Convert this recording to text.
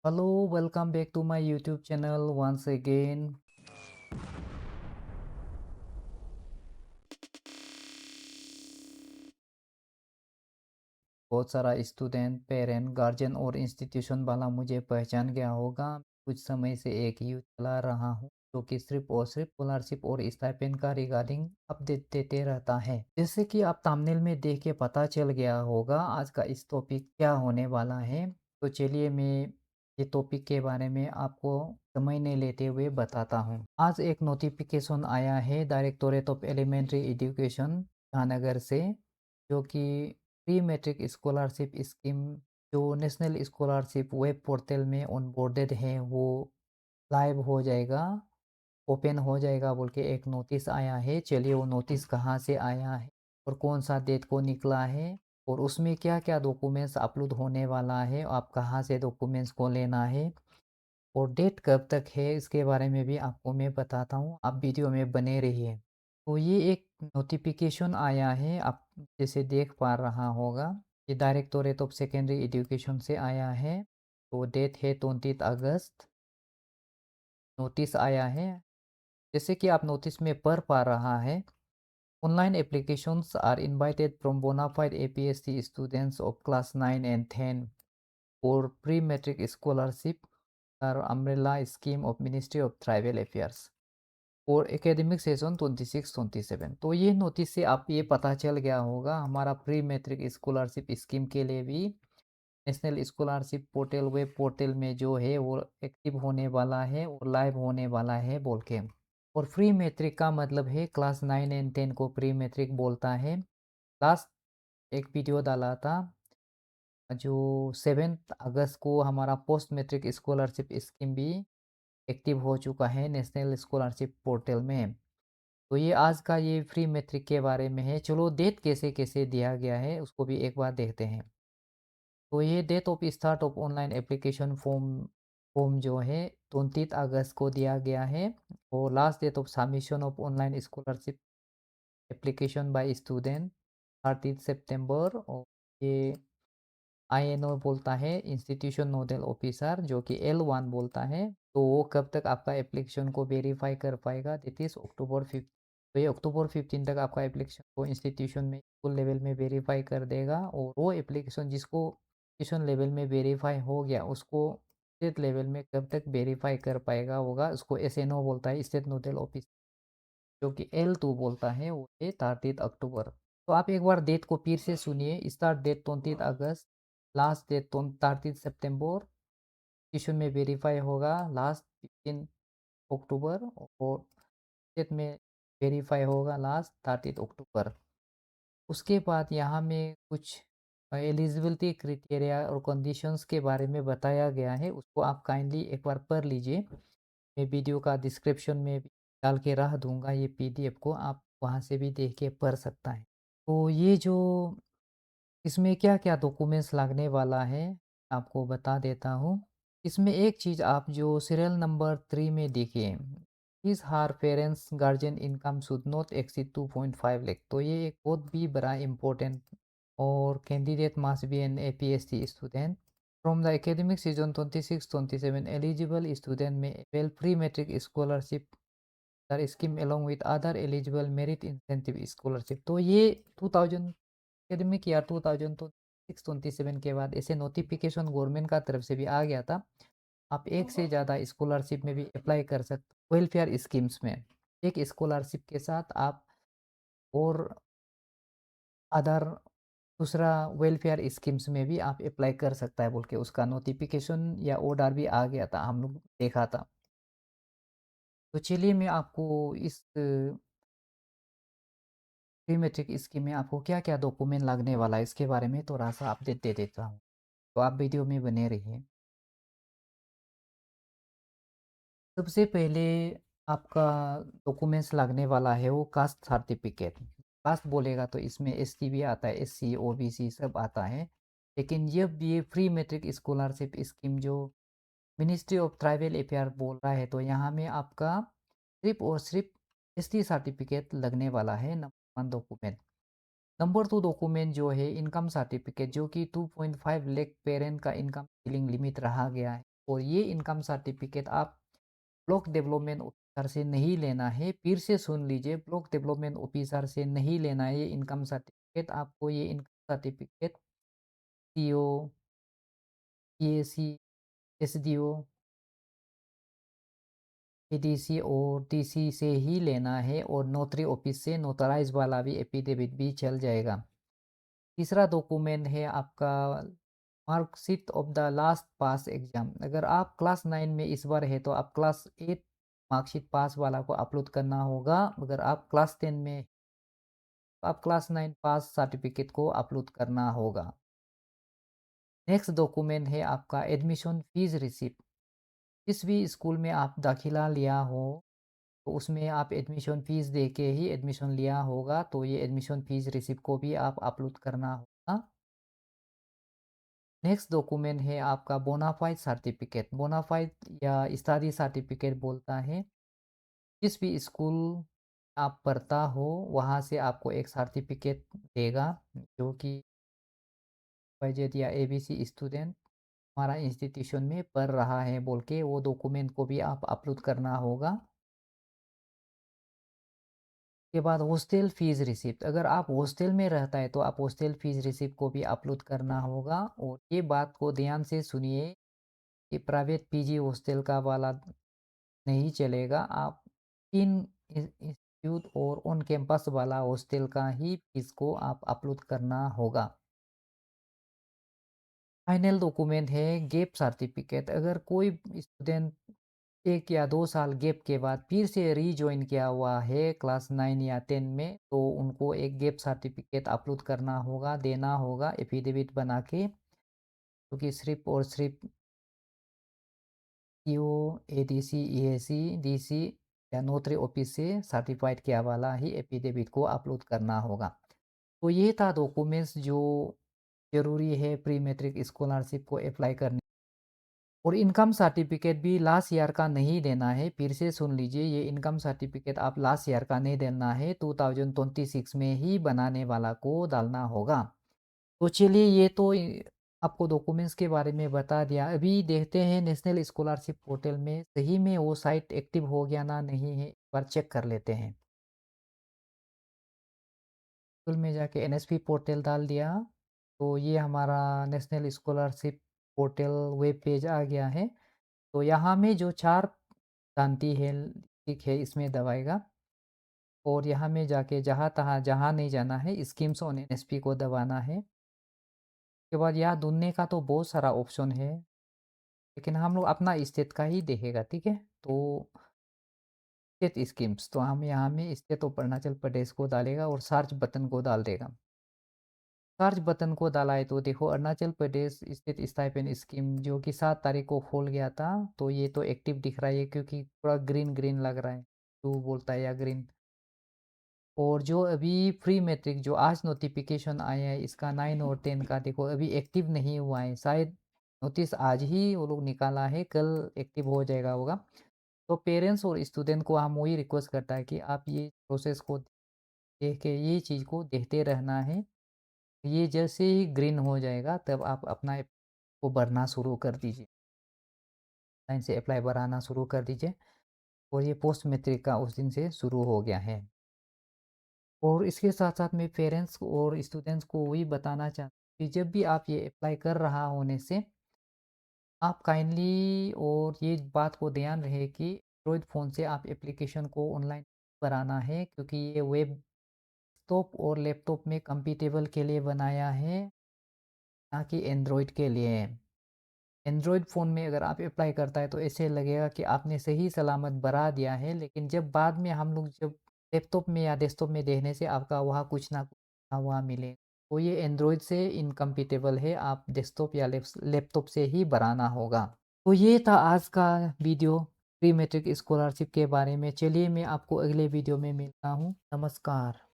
Hello, welcome back to my YouTube channel once again. बहुत सारा student, parent, guardian और institution वाला मुझे पहचान गया होगा। कुछ समय से एक यूथ चला रहा हूँ जो कि सिर्फ और सिर्फ स्कॉलरशिप और स्टाइपेंड का रिगार्डिंग अपडेट देते रहता है। जैसे कि आप थंबनेल में देख के पता चल गया होगा आज का इस टॉपिक क्या होने वाला है। तो चलिए मैं ये टॉपिक के बारे में आपको समय नहीं लेते हुए बताता हूँ। आज एक नोटिफिकेशन आया है Directorate of Elementary Education Itanagar से, जो कि प्री मैट्रिक स्कॉलरशिप स्कीम जो नेशनल स्कॉलरशिप वेब पोर्टल में ऑनबोर्डेड है वो लाइव हो जाएगा, ओपन हो जाएगा बोल के एक नोटिस आया है। चलिए वो नोटिस कहाँ से आया है और कौन सा डेट को निकला है और उसमें क्या क्या डॉक्यूमेंट्स अपलोड होने वाला है, आप कहाँ से डॉक्यूमेंट्स को लेना है और डेट कब तक है, इसके बारे में भी आपको मैं बताता हूँ। आप वीडियो में बने रहिए। तो ये एक नोटिफिकेशन आया है, आप जैसे देख पा रहा होगा। ये डायरेक्टोरेट ऑफ सेकेंडरी एजुकेशन से आया है। तो डेट है 20 अगस्त। नोटिस आया है, जैसे कि आप नोटिस में पढ़ पा रहा है। Online applications are invited from bonafide APSC students of class 9 and 10 for pre matric scholarship umbrella scheme of Ministry of Tribal Affairs और एकेडमिक सेशन 26-27। तो ये नोटिस से आप ये पता चल गया होगा हमारा प्री मैट्रिक स्कॉलरशिप स्कीम के लिए भी national scholarship portal web portal में जो है वो एक्टिव होने वाला है और लाइव होने वाला है बोल के। और प्री मैट्रिक का मतलब है क्लास 9 एंड 10 को प्री मैट्रिक बोलता है। लास्ट एक वीडियो डाला था जो 7 अगस्त को, हमारा पोस्ट मैट्रिक स्कॉलरशिप स्कीम भी एक्टिव हो चुका है नेशनल स्कॉलरशिप पोर्टल में। तो ये आज का ये फ्री मैट्रिक के बारे में है। चलो डेट कैसे कैसे दिया गया है उसको भी एक बार देखते हैं। तो ये date of start of online application form form जो है 29 अगस्त को दिया गया है और last date of submission of online scholarship application by student 30 सितंबर। और ये आईएनओ बोलता है इंस्टीट्यूशन नोडल ऑफिसर, जो कि L1 बोलता है। तो वो कब तक आपका एप्लीकेशन को वेरीफाई कर पाएगा, दैट इज अक्टूबर 15। तो ये अक्टूबर 15 तक आपका एप्लीकेशन को इंस्टीट्यूशन में स्कूल लेवल में वेरीफाई कर देगा और वो एप्लीकेशन जिसको इंस्टीट्यूशन लेवल में वेरीफाई हो गया उसको स्टेट लेवल में कब तक वेरीफाई कर पाएगा होगा, उसको SNO बोलता है, स्टेट नोडल ऑफिस, जो कि L2 बोलता है, वो है 30 अक्टूबर। तो आप एक बार डेट को फिर से सुनिए। स्टार्ट डेट 29 अगस्त, लास्ट डेट 30 सितंबर, सेशन में वेरीफाई होगा लास्ट 15 अक्टूबर और डेट में वेरीफाई होगा लास्ट 30 अक्टूबर। उसके बाद यहाँ में कुछ एलिजिबिलिटी क्राइटेरिया और कंडीशंस के बारे में बताया गया है, उसको आप काइंडली एक बार पढ़ लीजिए। मैं वीडियो का डिस्क्रिप्शन में भी डाल के रख दूंगा ये PDF को, आप वहाँ से भी देख के पढ़ सकता है। तो ये जो इसमें क्या-क्या डॉक्यूमेंट्स लगने वाला है, आपको बता देता हूँ। इसमें एक चीज़ आप जो सीरियल नंबर 3 में देखिए, his her parents guardian income should not exceed 2.5 lakh. तो ये एक बहुत भी बड़ा इम्पोर्टेंट। और candidate must be an APSC student from the academic season 26-27। Eligible student में avail pre matric scholarship scheme along with other eligible merit incentive scholarship। तो ये 2000 एकेडमिक ईयर 2026-27 के बाद ऐसे नोटिफिकेशन गवर्नमेंट का तरफ से भी आ गया था। आप एक से ज़्यादा स्कॉलरशिप में भी अप्लाई कर सकते वेलफेयर स्कीम्स में। एक स्कॉलरशिप के साथ आप और अदर दूसरा वेलफेयर स्कीम्स में भी आप अप्लाई कर सकता है बोल के उसका नोटिफिकेशन या ऑर्डर भी आ गया था, हम लोग देखा था। तो चलिए मैं आपको इस प्री मैट्रिक स्कीम में आपको क्या क्या डॉक्यूमेंट लगने वाला है इसके बारे में थोड़ा सा अपडेट दे देता हूँ। तो आप वीडियो में बने रहिए। सबसे पहले आपका डॉक्यूमेंट्स लगने वाला है वो कास्ट सर्टिफिकेट। कास्ट बोलेगा तो इसमें ST भी आता है, SC OBC सब आता है। लेकिन ये फ्री मैट्रिक स्कॉलरशिप स्कीम जो मिनिस्ट्री ऑफ ट्राइबल अफेयर बोल रहा है, तो यहाँ में आपका सिर्फ और सिर्फ ST सर्टिफिकेट लगने वाला है, नंबर 1 डॉक्यूमेंट। नंबर 2 डॉक्यूमेंट जो है इनकम सर्टिफिकेट, जो कि 2.5 लाख पेरेंट का इनकम सीलिंग लिमिट रहा गया है और ये इनकम सर्टिफिकेट आप ब्लॉक डेवलपमेंट ऑफिसर से नहीं लेना है। फिर से सुन लीजिए, ब्लॉक डेवलपमेंट ऑफिसर से नहीं लेना है ये इनकम सर्टिफिकेट। आपको ये income certificate CO, PAC, SDO, ADC और टीसी से ही लेना है और नोटरी ऑफिस से नोटराइज वाला भी एफिडेविट भी चल जाएगा। तीसरा डॉक्यूमेंट है आपका marksheet of the last pass exam. अगर आप क्लास 9 में इस बार है तो आप क्लास 8 मार्कशीट पास वाला को अपलोड करना होगा। अगर आप क्लास 10 में तो आप क्लास 9 पास सर्टिफिकेट को अपलोड करना होगा। नेक्स्ट डॉक्यूमेंट है आपका एडमिशन फीस रिसिप्ट। जिस भी स्कूल में आप दाखिला लिया हो तो उसमें आप एडमिशन फ़ीस दे के ही एडमिशन लिया होगा, तो ये एडमिशन फ़ीस रिसिप्ट को भी आप अपलोड करना होगा। नेक्स्ट डॉक्यूमेंट है आपका बोनाफाइड सर्टिफिकेट। बोनाफाइड या स्टडी सर्टिफिकेट बोलता है, जिस भी स्कूल आप पढ़ता हो वहाँ से आपको एक सर्टिफिकेट देगा जो कि बजट या एबीसी स्टूडेंट हमारा इंस्टीट्यूशन में पढ़ रहा है बोल के वो डॉक्यूमेंट को भी आप अपलोड करना होगा। के बाद हॉस्टल फ़ीस रिसिप्ट। अगर आप हॉस्टल में रहता है तो आप हॉस्टल फ़ीस रिसिप्ट को भी अपलोड करना होगा। और ये बात को ध्यान से सुनिए कि प्राइवेट पीजी हॉस्टल का वाला नहीं चलेगा। आप इन इंस्टीट्यूट और ऑन कैंपस वाला हॉस्टल का ही फ़ीस को आप अपलोड करना होगा। फाइनल डॉक्यूमेंट है गैप सर्टिफिकेट। अगर कोई स्टूडेंट 1 या 2 साल गैप के बाद फिर से रीजॉइन किया हुआ है क्लास 9 या 10 में, तो उनको एक गैप सर्टिफिकेट अपलोड करना होगा, देना होगा एफिडेविट बना के, क्योंकि सिर्फ़ और सिर्फ़ सीओ, एडीसी, ईएसी, डीसी या नोटरी ऑफिस से सर्टिफाइड किया वाला ही एफिडेविट को अपलोड करना होगा। तो ये था डॉक्यूमेंट्स जो ज़रूरी है प्री मैट्रिक स्कॉलरशिप को अप्लाई करने। और इनकम सर्टिफिकेट भी लास्ट ईयर का नहीं देना है। फिर से सुन लीजिए, ये इनकम सर्टिफिकेट आप लास्ट ईयर का नहीं देना है, 2026 में ही बनाने वाला को डालना होगा। तो चलिए ये तो आपको डॉक्यूमेंट्स के बारे में बता दिया। अभी देखते हैं नेशनल स्कॉलरशिप पोर्टल में सही में वो साइट एक्टिव हो गया ना नहीं है, एक बार चेक कर लेते हैं। स्कूल में जाके एनएसपी पोर्टल डाल दिया तो ये हमारा national scholarship portal web page आ गया है। तो यहाँ में जो 4 शांति है, ठीक है, इसमें दबाएगा और यहाँ में जाके जहाँ-तहाँ जहाँ नहीं जाना है स्कीम्स ऑन एनएसपी को दबाना है। उसके बाद यहाँ ढूँढने का तो बहुत सारा ऑप्शन है, लेकिन हम लोग अपना स्टेट का ही देखेगा, ठीक है? तो स्टेट स्कीम्स तो हम यहाँ में स्टेट ऑफ अरुणाचल प्रदेश को डालेगा और सर्च बटन को डाल देगा। सर्च बटन को डाला है तो देखो Arunachal Pradesh state stipend scheme जो कि 7 तारीख को खोल गया था, तो ये तो एक्टिव दिख रहा है क्योंकि पूरा ग्रीन ग्रीन लग रहा है। ब्लू बोलता है या ग्रीन। और जो अभी प्री मैट्रिक जो आज नोटिफिकेशन आया है इसका 9 और 10 का देखो अभी एक्टिव नहीं हुआ है, शायद नोटिस आज ही वो लोग निकाला है, कल एक्टिव हो जाएगा होगा। तो पेरेंट्स और स्टूडेंट को हम वही रिक्वेस्ट करता है कि आप ये प्रोसेस को देख के ये चीज़ को देखते रहना है। ये जैसे ही ग्रीन हो जाएगा तब आप अपना को भरना शुरू कर दीजिए। लाइन से अप्लाई भराना शुरू कर दीजिए और ये पोस्ट मैट्रिक का उस दिन से शुरू हो गया है। और इसके साथ-साथ मैं पेरेंट्स और स्टूडेंट्स को वही बताना चाहता हूँ कि जब भी आप ये अप्लाई कर रहा होने से आप काइंडली और ये बात को ध्यान रहे कि एंड्रॉइड फ़ोन से आप एप्लीकेशन को ऑनलाइन भराना है, क्योंकि ये वेब डेस्कटॉप और लैपटॉप में कंपैटिबल के लिए बनाया है, ना कि एंड्रॉइड के लिए। एंड्रॉइड फ़ोन में अगर आप अप्लाई करता है तो ऐसे लगेगा कि आपने सही सलामत भरा दिया है, लेकिन जब बाद में हम लोग जब लैपटॉप में या डेस्कटॉप में देखने से आपका वहाँ कुछ ना कुछ लिखा हुआ मिले, तो ये एंड्रॉइड से इनकम्पैटिबल है, आप डेस्कटॉप या लैपटॉप से ही भराना होगा। तो ये था आज का वीडियो प्री मैट्रिक स्कॉलरशिप के बारे में। चलिए मैं आपको अगले वीडियो में मिलता हूँ। नमस्कार।